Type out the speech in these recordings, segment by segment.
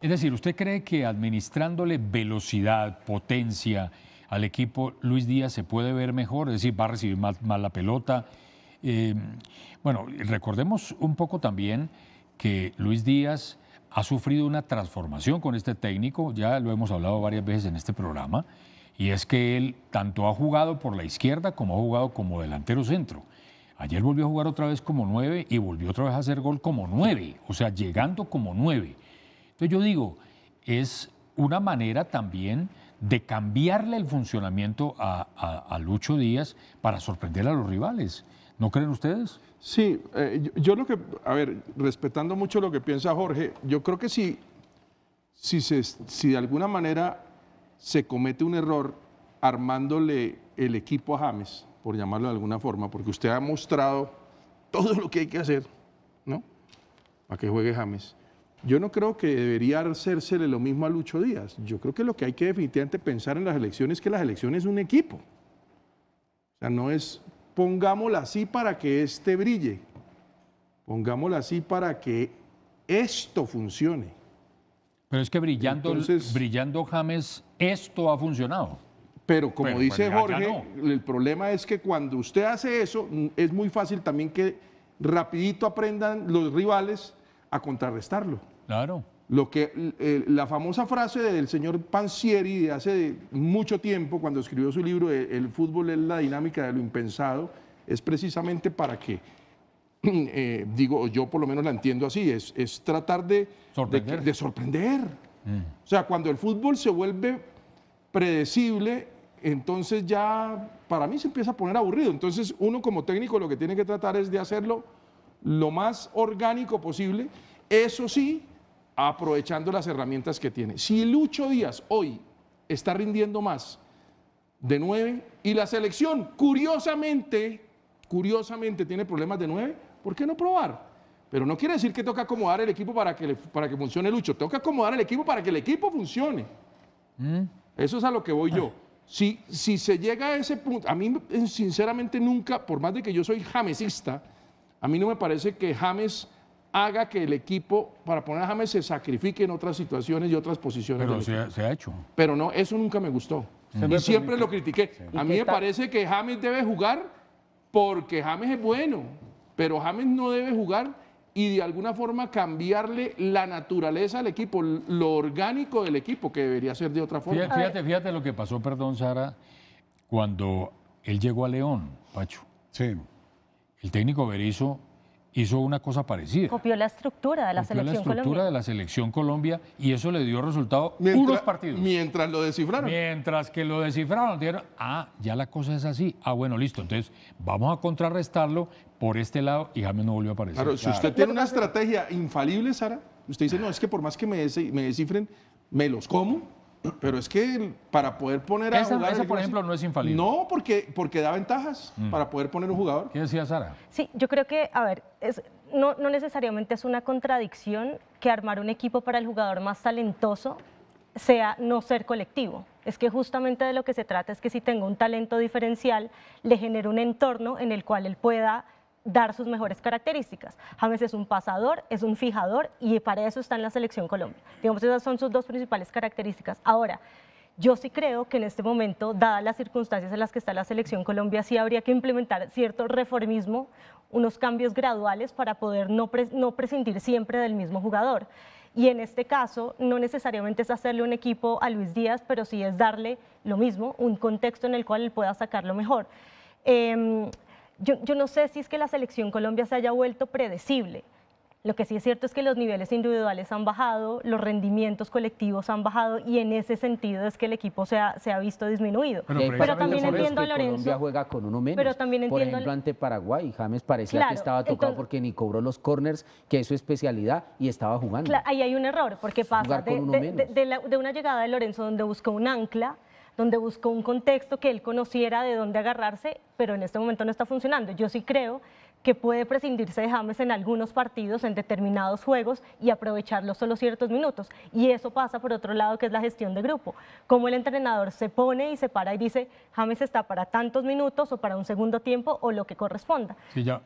Es decir, ¿usted cree que administrándole velocidad, potencia al equipo, Luis Díaz se puede ver mejor? Es decir, va a recibir más la pelota. Eh, bueno, recordemos un poco también que Luis Díaz ha sufrido una transformación con este técnico, ya lo hemos hablado varias veces en este programa, y es que él tanto ha jugado por la izquierda como ha jugado como delantero centro. Ayer volvió a jugar otra vez como 9 y volvió otra vez a hacer gol como 9, o sea, llegando como 9. Entonces yo digo, es una manera también de cambiarle el funcionamiento a Lucho Díaz para sorprender a los rivales. ¿No creen ustedes? Sí, yo lo que, a ver, respetando mucho lo que piensa Jorge, yo creo que si de alguna manera se comete un error armándole el equipo a James, por llamarlo de alguna forma, porque usted ha mostrado todo lo que hay que hacer, ¿no? Para que juegue James. Yo no creo que debería hacérsele lo mismo a Lucho Díaz. Yo creo que lo que hay que definitivamente pensar en las elecciones es que las elecciones es un equipo. O sea, no es pongámosla así para que este brille. Pongámosla así para que esto funcione. Pero es que brillando James, esto ha funcionado. Pero como dice Jorge, no. el problema es que cuando usted hace eso, es muy fácil también que rapidito aprendan los rivales a contrarrestarlo. Claro. La famosa frase del señor Pansieri de hace mucho tiempo, cuando escribió su libro El fútbol es la dinámica de lo impensado, es precisamente para que, digo, yo por lo menos la entiendo así, es tratar de sorprender. O sea, cuando el fútbol se vuelve predecible, entonces ya para mí se empieza a poner aburrido. Entonces uno como técnico lo que tiene que tratar es de hacerlo lo más orgánico posible, eso sí, aprovechando las herramientas que tiene. Si Lucho Díaz hoy está rindiendo más de 9 y la selección, curiosamente tiene problemas de 9, ¿por qué no probar? Pero no quiere decir que toca acomodar el equipo para que funcione Lucho, toca acomodar el equipo para que el equipo funcione. Eso es a lo que voy yo. Si se llega a ese punto, a mí sinceramente nunca, por más de que yo soy jamesista, a mí no me parece que James haga que el equipo, para poner a James, se sacrifique en otras situaciones y otras posiciones. Pero se ha hecho. Pero no, eso nunca me gustó. Y siempre lo critiqué. Sí. A mí me parece que James debe jugar porque James es bueno, pero James no debe jugar y de alguna forma cambiarle la naturaleza al equipo, lo orgánico del equipo, que debería ser de otra forma. Fíjate lo que pasó, perdón, Sara, cuando él llegó a León, Pacho. Sí. El técnico Berizzo hizo una cosa parecida. Copió la estructura de la selección Colombia. Copió la estructura de la selección Colombia y eso le dio resultado unos partidos. Mientras lo descifraron. Mientras que lo descifraron, dijeron, ya la cosa es así. Bueno, listo, entonces vamos a contrarrestarlo por este lado y James no volvió a aparecer. Claro, si usted tiene una estrategia infalible, Sara, usted dice, no, es que por más que me descifren, me los como. Pero es que para poder poner a jugar... Esa, por ejemplo, no es infalible. No, porque da ventajas para poder poner un jugador. ¿Qué decía Sara? Sí, yo creo que, a ver, no necesariamente es una contradicción que armar un equipo para el jugador más talentoso sea no ser colectivo. Es que justamente de lo que se trata es que si tengo un talento diferencial, le genero un entorno en el cual él pueda dar sus mejores características. James es un pasador, es un fijador y para eso está en la selección Colombia. Digamos, esas son sus dos principales características. Ahora, yo sí creo que en este momento, dadas las circunstancias en las que está la selección Colombia, sí habría que implementar cierto reformismo, unos cambios graduales para poder no prescindir siempre del mismo jugador. Y en este caso, no necesariamente es hacerle un equipo a Luis Díaz, pero sí es darle lo mismo, un contexto en el cual él pueda sacarlo mejor. Yo no sé si es que la selección Colombia se haya vuelto predecible. Lo que sí es cierto es que los niveles individuales han bajado, los rendimientos colectivos han bajado y en ese sentido es que el equipo se ha visto disminuido. Pero también entiendo a Lorenzo. Colombia juega con uno menos. Pero también por ejemplo, ante Paraguay, James parecía que estaba tocado porque ni cobró los corners, que es su especialidad, y estaba jugando. Claro, ahí hay un error, porque pasa de una llegada de Lorenzo donde buscó un ancla, donde buscó un contexto que él conociera de dónde agarrarse, pero en este momento no está funcionando. Yo sí creo que puede prescindirse de James en algunos partidos, en determinados juegos y aprovecharlo solo ciertos minutos. Y eso pasa por otro lado, que es la gestión de grupo. Como el entrenador se pone y se para y dice, James está para tantos minutos o para un segundo tiempo o lo que corresponda. Sí, ya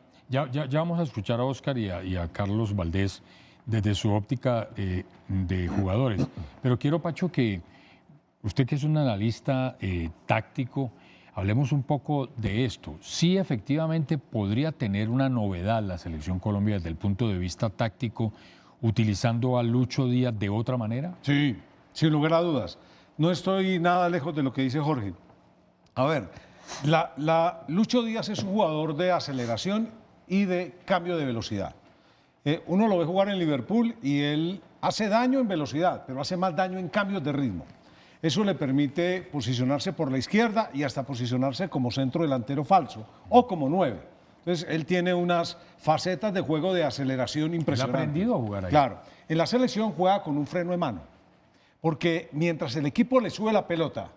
vamos a escuchar a Óscar y a Carlos Valdés desde su óptica de jugadores. Pero quiero, Pacho, que usted que es un analista táctico, hablemos un poco de esto. Sí, efectivamente, podría tener una novedad la Selección Colombia desde el punto de vista táctico, utilizando a Lucho Díaz de otra manera. Sí, sin lugar a dudas. No estoy nada lejos de lo que dice Jorge. A ver, Lucho Díaz es un jugador de aceleración y de cambio de velocidad. Uno lo ve jugar en Liverpool y él hace daño en velocidad, pero hace más daño en cambios de ritmo. Eso le permite posicionarse por la izquierda y hasta posicionarse como centro delantero falso o como 9. Entonces, él tiene unas facetas de juego de aceleración impresionantes. Él ha aprendido a jugar ahí. Claro. En la selección juega con un freno de mano, porque mientras el equipo le sube la pelota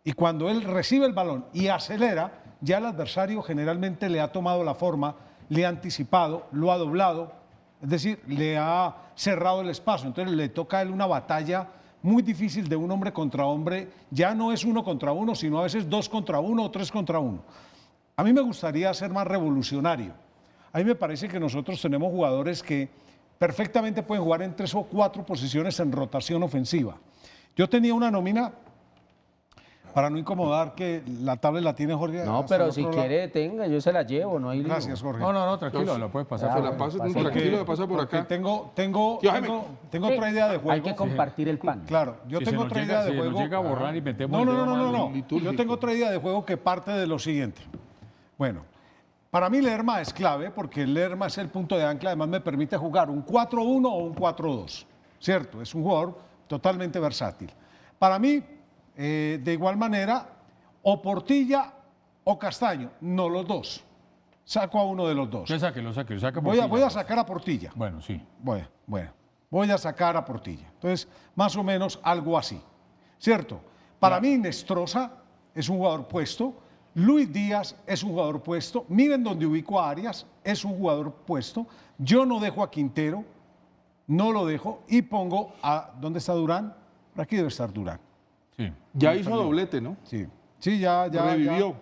y cuando él recibe el balón y acelera, ya el adversario generalmente le ha tomado la forma, le ha anticipado, lo ha doblado, es decir, le ha cerrado el espacio. Entonces le toca a él una batalla muy difícil de un hombre contra hombre. Ya no es 1 contra 1, sino a veces 2 contra 1 o 3 contra 1. A mí me gustaría ser más revolucionario. A mí me parece que nosotros tenemos jugadores que perfectamente pueden jugar en 3 o 4 posiciones en rotación ofensiva. Yo tenía una nómina, para no incomodar, que la tablet la tiene Jorge. No, pero si quiere, tenga, yo se la llevo, no hay lío. Gracias, Jorge. No, tranquilo, lo puedes pasar. Se la pasa tranquilo, le pasa por acá. Tengo otra idea de juego. Hay que compartir el pan. Claro, yo Si tengo se nos otra llega- idea de si nos juego. llega a borrar y metemos el dedo No. mal. Yo tengo otra idea de juego que parte de lo siguiente. Bueno, para mí Lerma es clave porque Lerma es el punto de ancla, además me permite jugar un 4-1 o un 4-2, ¿cierto? Es un jugador totalmente versátil. Para mí, de igual manera, o Portilla o Castaño, no los dos. Saco a uno de los dos. Usted sáquelo. Voy a sacar a Portilla. Bueno, sí. Bueno, voy a sacar a Portilla. Entonces, más o menos algo así, ¿cierto? Para mí, Nestroza es un jugador puesto, Luis Díaz es un jugador puesto, miren donde ubico a Arias, es un jugador puesto, yo no dejo a Quintero, no lo dejo, y pongo a, ¿dónde está Durán? Por aquí debe estar Durán. Sí. Ya hizo doblete, ¿no? Sí, ya. Revivió.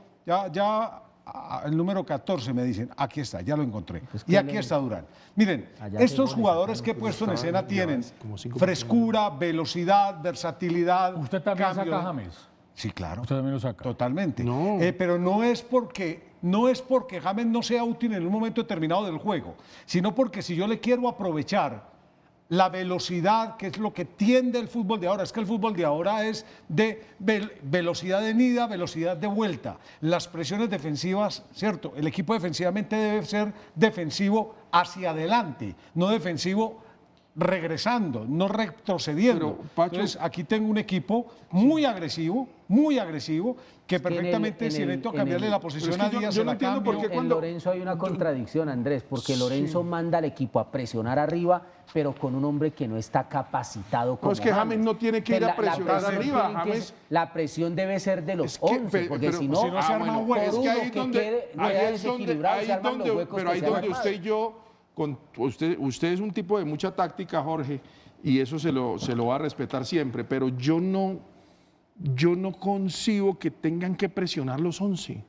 El número 14 me dicen, aquí está, ya lo encontré. Es que Y aquí está Durán. Miren, Allá estos tengo jugadores que he puesto en escena tienen como 5 frescura, velocidad, versatilidad. ¿Usted también cambio saca a de- James? Sí, claro. ¿Usted también lo saca? Totalmente. No. Pero no es porque James no sea útil en un momento determinado del juego, sino porque si yo le quiero aprovechar la velocidad, que es lo que tiende el fútbol de ahora, es que el fútbol de ahora es de velocidad de ida, velocidad de vuelta. Las presiones defensivas, ¿cierto? El equipo defensivamente debe ser defensivo hacia adelante, no defensivo regresando, no retrocediendo. Pero, Pacho- Entonces, aquí tengo un equipo muy agresivo, que que en el- perfectamente, en si el- necesito en cambiarle el- la posición Pero es que a Díaz, yo se no la entiendo cambio. por qué En cuando- Lorenzo hay una contradicción, Andrés, porque Lorenzo manda al equipo a presionar arriba, pero con un hombre que no está capacitado como es que James no tiene que ir a presionar presión arriba, tiene que James- ser- la presión debe ser de los Es que, 11, porque pero si no, se arma un hueco. es que ahí es donde, ahí es donde, pero ahí donde usted y yo, usted es un tipo de mucha táctica, Jorge, y eso se lo va a respetar siempre, pero yo no concibo que tengan que presionar los 11.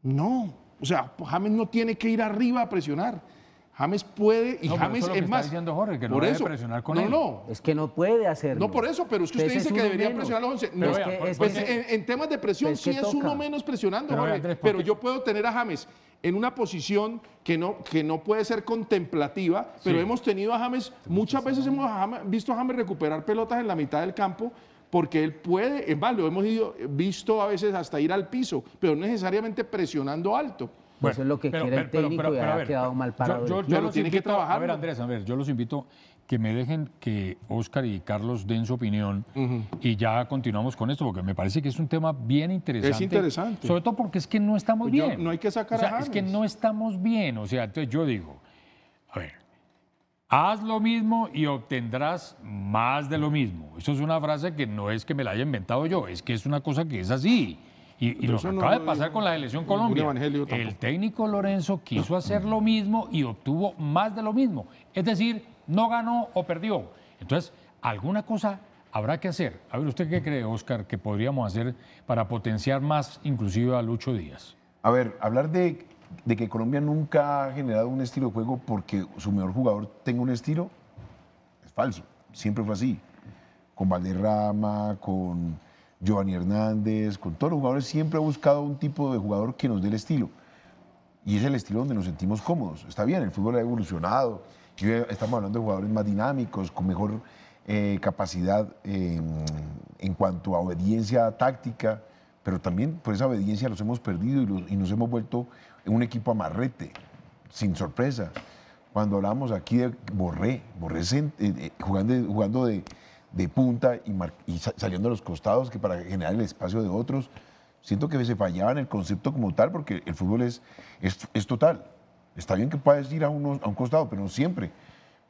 No, o sea, James no tiene que ir arriba a presionar. James puede, y No, pero James eso es lo que es está más. diciendo Jorge, que no por debe eso, presionar con no, él. No, es que no puede hacerlo. no por eso, pero es que usted Entonces dice es que uno debería menos. presionar los 11. Pero No, es que- es pues que- en temas de presión es que sí es uno toca. menos presionando, Pero, Jorge, Andrés, ¿por pero qué? yo puedo tener a James en una posición que no puede ser contemplativa, pero Sí. hemos tenido a James, muchas veces hemos visto a James recuperar pelotas en la mitad del campo porque él puede, es más, lo hemos visto a veces hasta ir al piso, pero no necesariamente presionando alto. Eso es lo que quiere el técnico y a ha ver, quedado mal parado. Yo el Pero los tiene que invito, a ver, trabajarlo. Andrés, yo los invito que me dejen que Óscar y Carlos den su opinión y ya continuamos con esto, porque me parece que es un tema bien interesante. Es interesante. Sobre todo porque es que no estamos Pues bien. no hay que sacar O sea, a es que James. no estamos bien. O sea, entonces yo digo, a ver, haz lo mismo y obtendrás más de lo mismo. Eso es una frase que no es que me la haya inventado yo, es que es una cosa que es así. Y Pero lo que eso no acaba de lo pasar dijo con la selección ningún Colombia, evangelio tampoco. el técnico Lorenzo quiso hacer lo mismo y obtuvo más de lo mismo. Es decir, no ganó o perdió. Entonces, alguna cosa habrá que hacer. A ver, ¿usted qué cree, Óscar, que podríamos hacer para potenciar más inclusive a Lucho Díaz? A ver, hablar de que Colombia nunca ha generado un estilo de juego porque su mejor jugador tenga un estilo, falso. Siempre fue así. Con Valderrama, con Giovanni Hernández, con todos los jugadores, siempre ha buscado un tipo de jugador que nos dé el estilo. Y es el estilo donde nos sentimos cómodos. Está bien, el fútbol ha evolucionado. Y hoy estamos hablando de jugadores más dinámicos, con mejor capacidad en cuanto a obediencia táctica, pero también por esa obediencia los hemos perdido y nos hemos vuelto un equipo amarrete, sin sorpresa. Cuando hablábamos aquí de Borré jugando de punta y saliendo a los costados que para generar el espacio de otros, siento que se fallaba en el concepto como tal, porque el fútbol es total. Está bien que puedas ir a un costado, pero no siempre,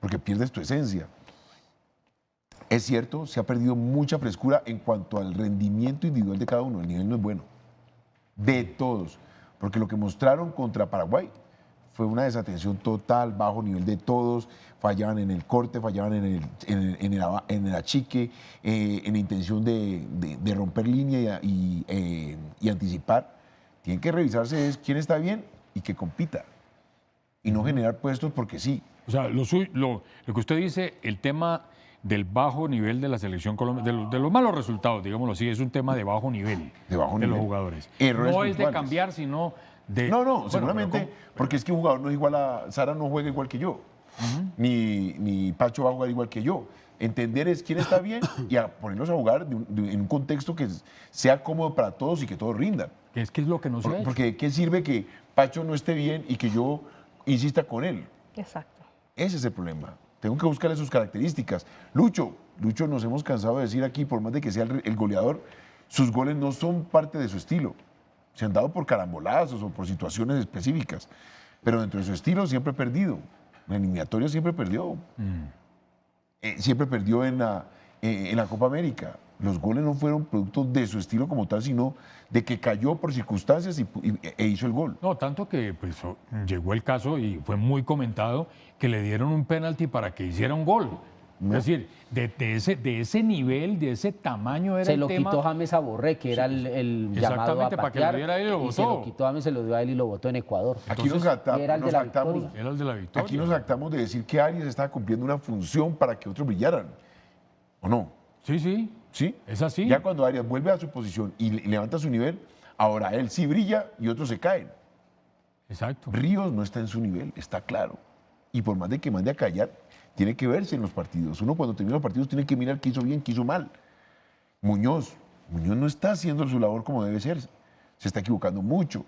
porque pierdes tu esencia. Es cierto, se ha perdido mucha frescura en cuanto al rendimiento individual de cada uno. El nivel no es bueno. De todos. Porque lo que mostraron contra Paraguay fue una desatención total, bajo nivel de todos. Fallaban en el corte, fallaban en el achique, en la intención de romper línea y anticipar. Tienen que revisarse quién está bien y que compita. Y no generar puestos porque sí. O sea, lo que usted dice, el tema del bajo nivel de la selección colombiana, de los malos resultados, digámoslo así, es un tema de bajo nivel de los jugadores. Errores no puntuales. Es de cambiar, sino de... No, bueno, seguramente, porque es que un jugador no es igual a... Sara no juega igual que yo, ni Pacho va a jugar igual que yo. Entender es quién está bien y a ponerlos a jugar en un contexto que sea cómodo para todos y que todos rindan. Es que es lo que no se ha hecho. Porque ¿qué sirve que Pacho no esté bien y que yo insista con él? Exacto. Ese es el problema. Tengo que buscarle sus características. Lucho, nos hemos cansado de decir aquí, por más de que sea el goleador, sus goles no son parte de su estilo. Se han dado por carambolazos o por situaciones específicas. Pero dentro de su estilo siempre ha perdido. En la eliminatoria siempre perdió. Siempre perdió en la Copa América. Los goles no fueron producto de su estilo como tal, sino de que cayó por circunstancias e hizo el gol. No, tanto que pues, llegó el caso y fue muy comentado que le dieron un penalti para que hiciera un gol. No. Es decir, de ese nivel, de ese tamaño era Se el lo tema. quitó James a Borré, que era el llamado a Exactamente, para que lo patear, diera él y lo se votó. lo quitó James, se lo dio a él y lo votó en Ecuador. Aquí nos era el de la victoria. Era el de la victoria. Aquí nos jactamos de decir que Arias estaba cumpliendo una función para que otros brillaran. ¿O no? Sí, sí. ¿Sí? Es así. Ya cuando Arias vuelve a su posición y levanta su nivel, ahora él sí brilla y otros se caen. Exacto. Ríos no está en su nivel, está claro. Y por más de que mande a callar, tiene que verse en los partidos. Uno cuando termina los partidos tiene que mirar qué hizo bien, qué hizo mal. Muñoz no está haciendo su labor como debe ser. Se está equivocando mucho.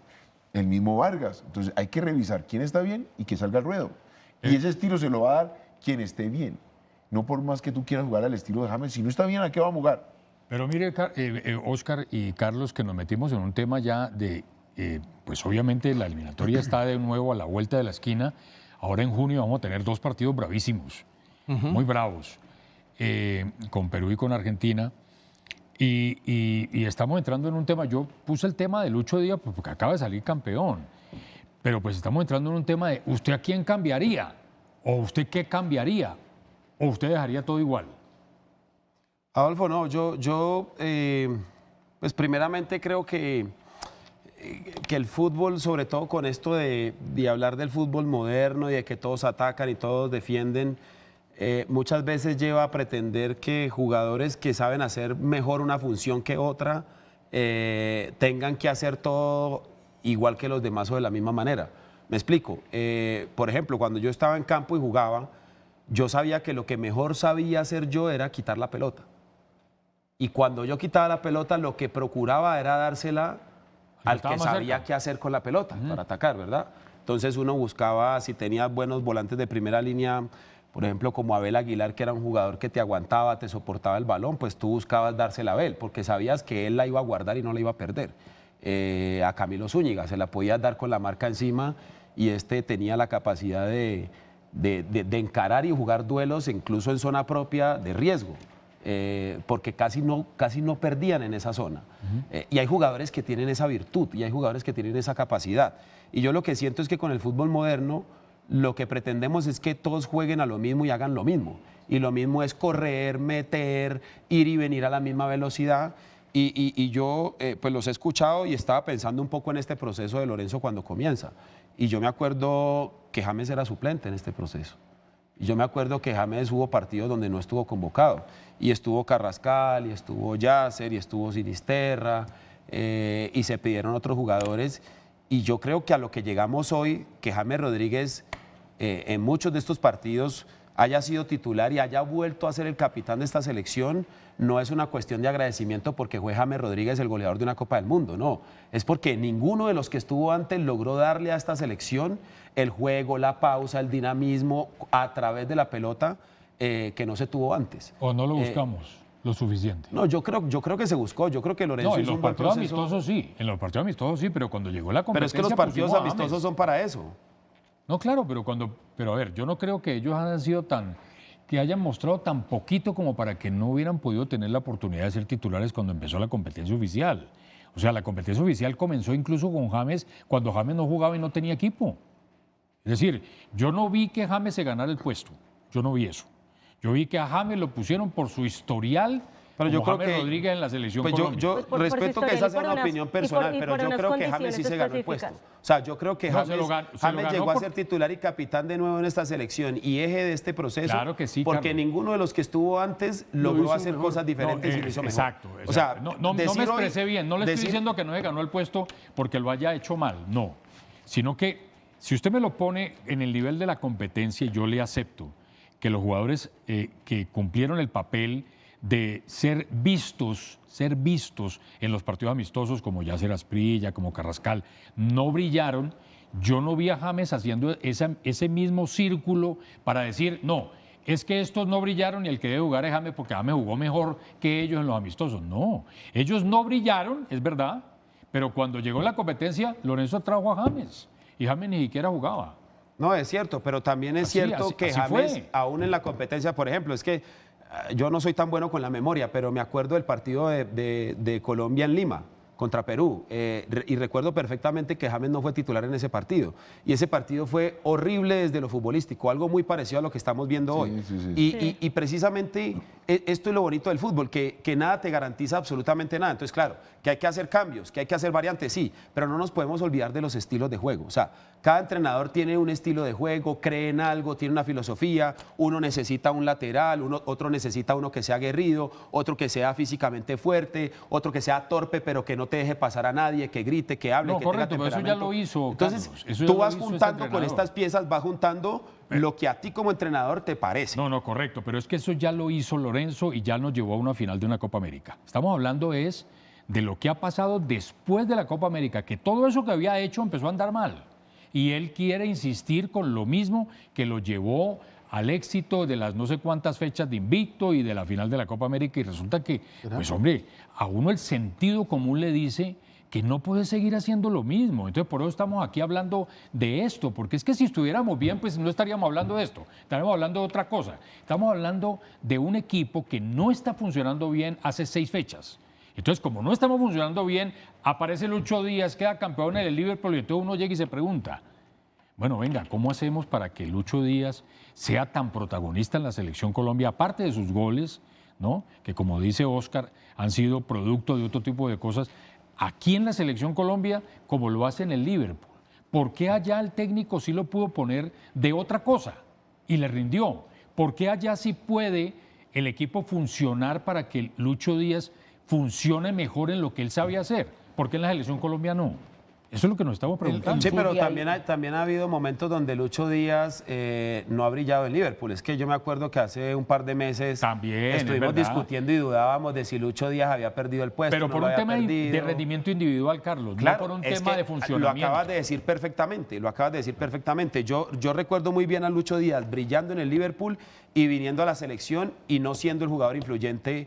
El mismo Vargas. Entonces hay que revisar quién está bien y que salga al ruedo. Y ese estilo se lo va a dar quien esté bien. No por más que tú quieras jugar al estilo de James. Si no está bien, ¿a qué va a jugar? Pero mire, Oscar y Carlos, que nos metimos en un tema ya de, pues obviamente la eliminatoria está de nuevo a la vuelta de la esquina. Ahora en junio vamos a tener 2 partidos bravísimos, muy bravos, con Perú y con Argentina. Y estamos entrando en un tema, yo puse el tema de Lucho Díaz porque acaba de salir campeón, pero pues estamos entrando en un tema de ¿usted a quién cambiaría? ¿O usted qué cambiaría? ¿O usted dejaría todo igual? Adolfo, no, yo pues primeramente creo que el fútbol, sobre todo con esto de hablar del fútbol moderno y de que todos atacan y todos defienden, muchas veces lleva a pretender que jugadores que saben hacer mejor una función que otra tengan que hacer todo igual que los demás o de la misma manera. Me explico. Por ejemplo, cuando yo estaba en campo y jugaba, yo sabía que lo que mejor sabía hacer yo era quitar la pelota. Y cuando yo quitaba la pelota, lo que procuraba era dársela al que sabía qué hacer con la pelota para atacar, ¿verdad? Entonces uno buscaba, si tenía buenos volantes de primera línea, por ejemplo, como Abel Aguilar, que era un jugador que te aguantaba, te soportaba el balón, pues tú buscabas dársela a Abel, porque sabías que él la iba a guardar y no la iba a perder. A Camilo Zúñiga se la podías dar con la marca encima y este tenía la capacidad de encarar y jugar duelos incluso en zona propia de riesgo, porque casi no perdían en esa zona. Y hay jugadores que tienen esa virtud y hay jugadores que tienen esa capacidad. Y yo lo que siento es que con el fútbol moderno lo que pretendemos es que todos jueguen a lo mismo y hagan lo mismo. Y lo mismo es correr, meter, ir y venir a la misma velocidad. Y yo pues los he escuchado y estaba pensando un poco en este proceso de Lorenzo cuando comienza. Y yo me acuerdo que James era suplente en este proceso. Y yo me acuerdo que James hubo partidos donde no estuvo convocado. Y estuvo Carrascal, y estuvo Yasser, y estuvo Sinisterra, y se pidieron otros jugadores. Y yo creo que a lo que llegamos hoy, que James Rodríguez en muchos de estos partidos haya sido titular y haya vuelto a ser el capitán de esta selección, no es una cuestión de agradecimiento porque fue James Rodríguez el goleador de una Copa del Mundo, no. Es porque ninguno de los que estuvo antes logró darle a esta selección el juego, la pausa, el dinamismo a través de la pelota que no se tuvo antes. ¿O no lo buscamos lo suficiente? No, yo creo que se buscó. Yo creo que Lorenzo No, en hizo los un buen partidos proceso. amistosos sí, en los partidos amistosos sí, pero cuando llegó la Pero es competencia que los partidos pusimos a James. amistosos son para eso. No, claro, pero a ver, yo no creo que ellos hayan sido que hayan mostrado tan poquito como para que no hubieran podido tener la oportunidad de ser titulares cuando empezó la competencia oficial. O sea, la competencia oficial comenzó incluso con James cuando James no jugaba y no tenía equipo. Es decir, yo no vi que James se ganara el puesto, yo no vi eso. Yo vi que a James lo pusieron por su historial. Pero yo como creo James que Rodríguez en la selección pues Colombia. yo Pues por respeto que esa sea una opinión personal, y pero por yo unas creo que James sí se ganó el puesto. condiciones O sea, yo creo que No, James, se lo ganó llegó a por- ser titular y capitán de nuevo en esta selección y eje de este proceso. Claro que sí, porque Carlos. ninguno de los que estuvo antes logró hizo hacer mejor. cosas diferentes y lo hizo mejor. Exacto. O sea, no me decir hoy- expresé bien. No le estoy decir- diciendo que no se ganó el puesto porque lo haya hecho mal. No. Sino que si usted me lo pone en el nivel de la competencia, yo le acepto que los jugadores que cumplieron el papel de ser vistos en los partidos amistosos, como Yasser Asprilla, como Carrascal, no brillaron. Yo no vi a James haciendo ese mismo círculo para decir, no, es que estos no brillaron y el que debe jugar es James porque James jugó mejor que ellos en los amistosos. No, ellos no brillaron, es verdad, pero cuando llegó la competencia, Lorenzo trajo a James y James ni siquiera jugaba. No, es cierto, pero también es cierto que así James, fue. aún en la competencia, por ejemplo, es que yo no soy tan bueno con la memoria, pero me acuerdo del partido de Colombia en Lima contra Perú, y recuerdo perfectamente que James no fue titular en ese partido, y ese partido fue horrible desde lo futbolístico, algo muy parecido a lo que estamos viendo hoy. Y precisamente esto es lo bonito del fútbol, que nada te garantiza absolutamente nada. Entonces, claro, que hay que hacer cambios, que hay que hacer variantes, sí, pero no nos podemos olvidar de los estilos de juego. O sea, cada entrenador tiene un estilo de juego, cree en algo, tiene una filosofía, uno necesita un lateral, otro necesita uno que sea aguerrido, otro que sea físicamente fuerte, otro que sea torpe pero que no te deje pasar a nadie, que grite, que hable, No, que correcto, tenga pero eso ya temperamento. lo hizo, Entonces, Carlos, eso ya tú lo vas hizo ese juntando con entrenador. estas piezas, vas juntando lo que a ti como entrenador te parece. No, correcto, pero es que eso ya lo hizo Lorenzo y ya nos llevó a una final de una Copa América. Estamos hablando es de lo que ha pasado después de la Copa América, que todo eso que había hecho empezó a andar mal. Y él quiere insistir con lo mismo que lo llevó al éxito de las no sé cuántas fechas de invicto y de la final de la Copa América. Y resulta que, pues hombre, a uno el sentido común le dice que no puede seguir haciendo lo mismo. Entonces, por eso estamos aquí hablando de esto, porque es que si estuviéramos bien, pues no estaríamos hablando de esto, estaríamos hablando de otra cosa. Estamos hablando de un equipo que no está funcionando bien hace 6 fechas. Entonces, como no estamos funcionando bien, aparece Lucho Díaz, queda campeón en el Liverpool y entonces uno llega y se pregunta, bueno, venga, ¿cómo hacemos para que Lucho Díaz sea tan protagonista en la Selección Colombia, aparte de sus goles, ¿no? Que como dice Oscar, han sido producto de otro tipo de cosas, aquí en la Selección Colombia, como lo hace en el Liverpool? ¿Por qué allá el técnico sí lo pudo poner de otra cosa y le rindió? ¿Por qué allá sí puede el equipo funcionar para que Lucho Díaz funcione mejor en lo que él sabe hacer? ¿Por qué en la Selección Colombia no? Eso es lo que nos estamos preguntando. Sí, pero Fútbol también ha habido momentos donde Lucho Díaz no ha brillado en Liverpool. Es que yo me acuerdo que hace un par de meses También, es estuvimos verdad. discutiendo y dudábamos de si Lucho Díaz había perdido el puesto. Pero no por lo un había tema de perdido. rendimiento individual, Carlos, Claro, no por un es tema que de funcionamiento. Lo acabas de decir perfectamente, lo acabas de decir perfectamente. Yo recuerdo muy bien a Lucho Díaz brillando en el Liverpool y viniendo a la selección y no siendo el jugador influyente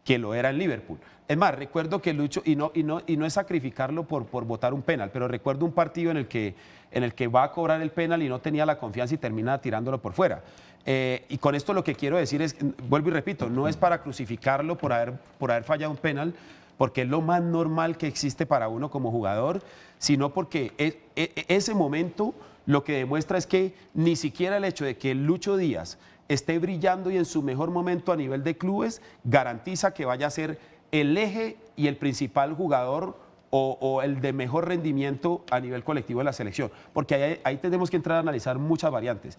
que lo era en Liverpool. Es más, recuerdo que Lucho, y no es sacrificarlo por botar un penal, pero recuerdo un partido en el que va a cobrar el penal y no tenía la confianza y termina tirándolo por fuera. Y con esto lo que quiero decir es, vuelvo y repito, no es para crucificarlo por haber fallado un penal, porque es lo más normal que existe para uno como jugador, sino porque ese momento lo que demuestra es que ni siquiera el hecho de que Lucho Díaz esté brillando y en su mejor momento a nivel de clubes garantiza que vaya a ser el eje y el principal jugador o el de mejor rendimiento a nivel colectivo de la selección, porque ahí tenemos que entrar a analizar muchas variantes.